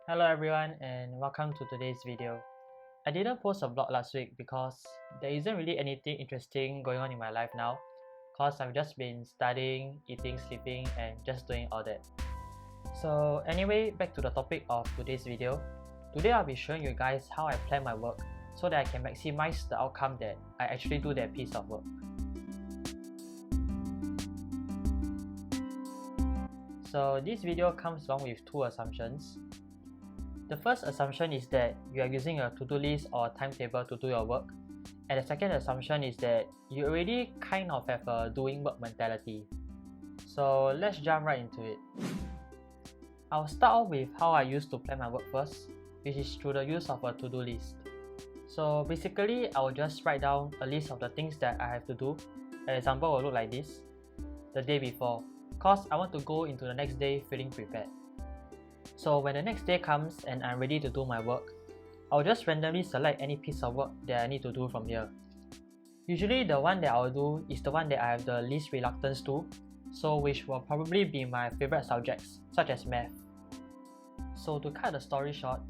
Hello everyone and welcome to today's video. I didn't post a vlog last week because there isn't really anything interesting going on in my life now because I've just been studying, eating, sleeping and just doing all that. So anyway, back to the topic of today's video. Today I'll be showing you guys how I plan my work so that I can maximize the outcome that I actually do that piece of work. So this video comes along with two assumptions. The first assumption is that you are using a to-do list or timetable to do your work, and the second assumption is that you already kind of have a doing work mentality. So let's jump right into it. I'll start off with how I used to plan my work first, which is through the use of a to-do list. So basically, I will just write down a list of the things that I have to do. An example will look like this: the day before, cause I want to go into the next day feeling prepared. So when the next day comes and I'm ready to do my work, I'll just randomly select any piece of work that I need to do from here. Usually the one that I'll do is the one that I have the least reluctance to, so which will probably be my favorite subjects, such as math. So to cut the story short,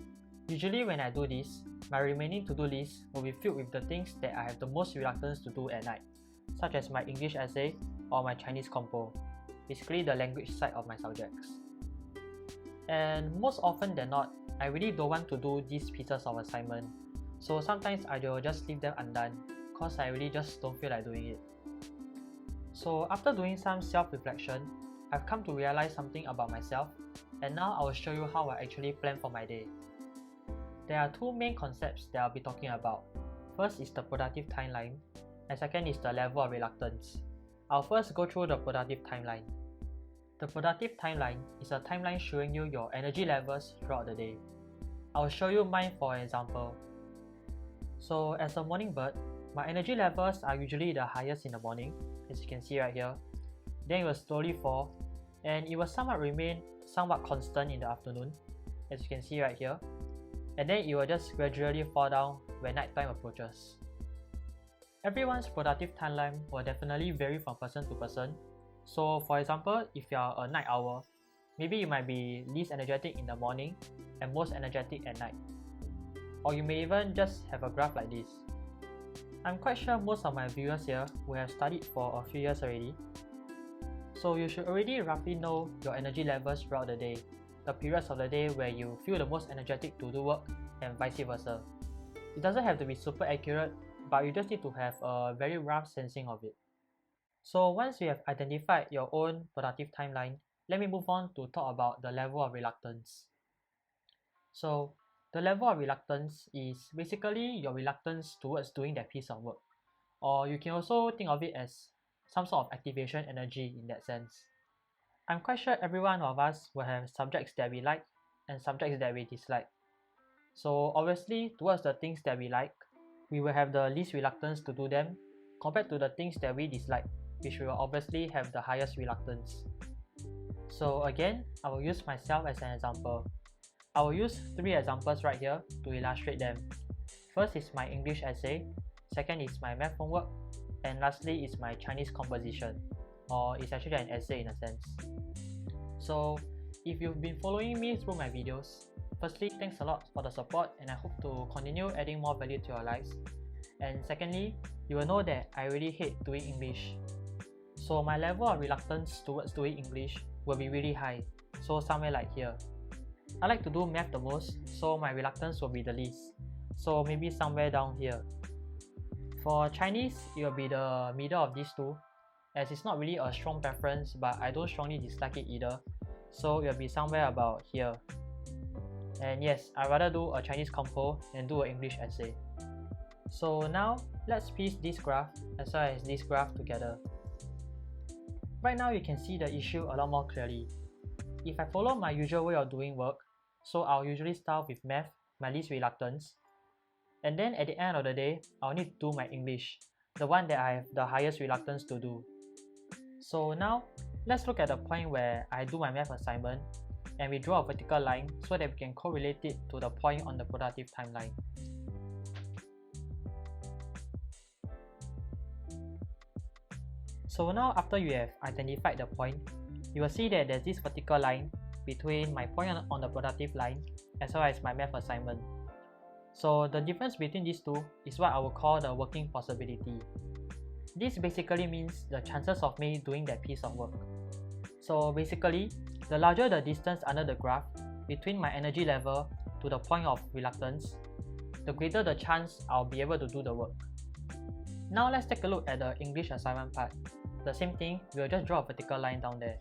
usually when I do this, my remaining to-do list will be filled with the things that I have the most reluctance to do at night, such as my English essay or my Chinese compo, basically the language side of my subjects. And most often than not, I really don't want to do these pieces of assignment, so sometimes I will just leave them undone cause I really just don't feel like doing it. So after doing some self-reflection, I've come to realize something about myself, and now I will show you how I actually plan for my day. There are two main concepts that I'll be talking about. First is the productive timeline, and second is the level of reluctance. I'll first go through the productive timeline. The productive timeline is a timeline showing you your energy levels throughout the day. I'll show you mine for example. So as a morning bird, my energy levels are usually the highest in the morning, as you can see right here. Then it will slowly fall, and it will remain somewhat constant in the afternoon, as you can see right here. And then it will just gradually fall down when nighttime approaches. Everyone's productive timeline will definitely vary from person to person. So for example, if you are a night owl, maybe you might be least energetic in the morning and most energetic at night. Or you may even just have a graph like this. I'm quite sure most of my viewers here will have studied for a few years already. So you should already roughly know your energy levels throughout the day, the periods of the day where you feel the most energetic to do work and vice versa. It doesn't have to be super accurate, but you just need to have a very rough sensing of it. So once you have identified your own productive timeline, let me move on to talk about the level of reluctance. So the level of reluctance is basically your reluctance towards doing that piece of work. Or you can also think of it as some sort of activation energy in that sense. I'm quite sure every one of us will have subjects that we like and subjects that we dislike. So obviously towards the things that we like, we will have the least reluctance to do them compared to the things that we dislike, which will obviously have the highest reluctance. So again, I will use myself as an example. I will use three examples right here to illustrate them. First is my English essay, second is my math homework, and lastly is my Chinese composition, or it's actually an essay in a sense. So if you've been following me through my videos, firstly, thanks a lot for the support and I hope to continue adding more value to your lives. And secondly, you will know that I really hate doing English. So my level of reluctance towards doing English will be really high, so somewhere like here. I like to do math the most, so my reluctance will be the least, so maybe somewhere down here. For Chinese, it will be the middle of these two, as it's not really a strong preference, but I don't strongly dislike it either, so it will be somewhere about here. And yes, I'd rather do a Chinese compo than do an English essay. So now, let's piece this graph as well as this graph together. Right now you can see the issue a lot more clearly. If I follow my usual way of doing work, so I'll usually start with math, my least reluctance, and then at the end of the day, I'll need to do my English, the one that I have the highest reluctance to do. So now, let's look at the point where I do my math assignment and we draw a vertical line so that we can correlate it to the point on the productive timeline. So now after you have identified the point, you will see that there's this vertical line between my point on the productive line as well as my math assignment. So the difference between these two is what I will call the working possibility. This basically means the chances of me doing that piece of work. So basically, the larger the distance under the graph between my energy level to the point of reluctance, the greater the chance I'll be able to do the work. Now let's take a look at the English assignment part. The same thing, we'll just draw a vertical line down there.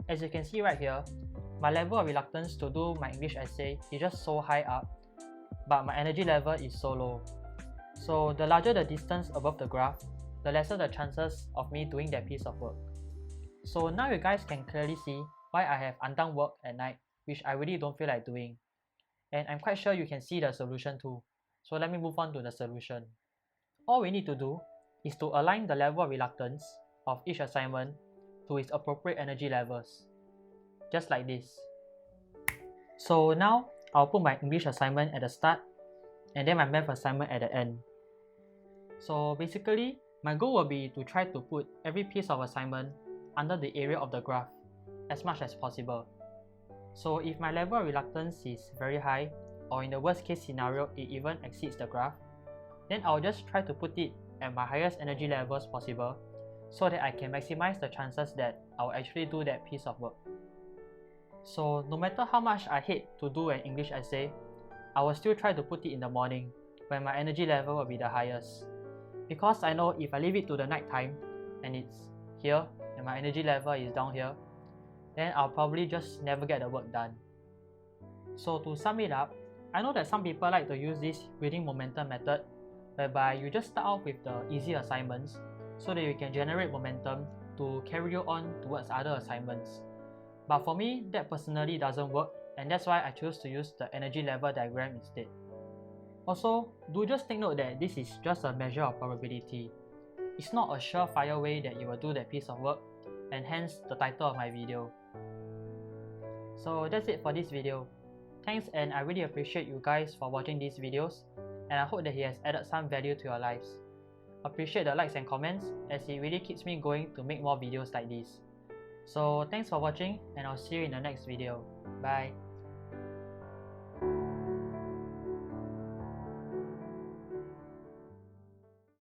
As you can see right here, my level of reluctance to do my English essay is just so high up, but my energy level is so low. So the larger the distance above the graph, the lesser the chances of me doing that piece of work. So now you guys can clearly see why I have undone work at night, which I really don't feel like doing. And I'm quite sure you can see the solution too. So let me move on to the solution. All we need to do is to align the level of reluctance of each assignment to its appropriate energy levels. Just like this. So now, I'll put my English assignment at the start and then my math assignment at the end. So basically, my goal will be to try to put every piece of assignment under the area of the graph as much as possible. So if my level of reluctance is very high, or in the worst case scenario it even exceeds the graph, then I'll just try to put it at my highest energy levels possible so that I can maximize the chances that I'll actually do that piece of work. So no matter how much I hate to do an English essay, I will still try to put it in the morning when my energy level will be the highest. Because I know if I leave it to the night time and it's here and my energy level is down here, then I'll probably just never get the work done. So to sum it up, I know that some people like to use this building momentum method, whereby you just start off with the easy assignments so that you can generate momentum to carry you on towards other assignments. But for me, that personally doesn't work, and that's why I choose to use the energy level diagram instead. Also, do just take note that this is just a measure of probability. It's not a surefire way that you will do that piece of work, and hence the title of my video. So that's it for this video. Thanks, and I really appreciate you guys for watching these videos, and I hope that it has added some value to your lives. Appreciate the likes and comments, as it really keeps me going to make more videos like this. So thanks for watching, and I'll see you in the next video. Bye.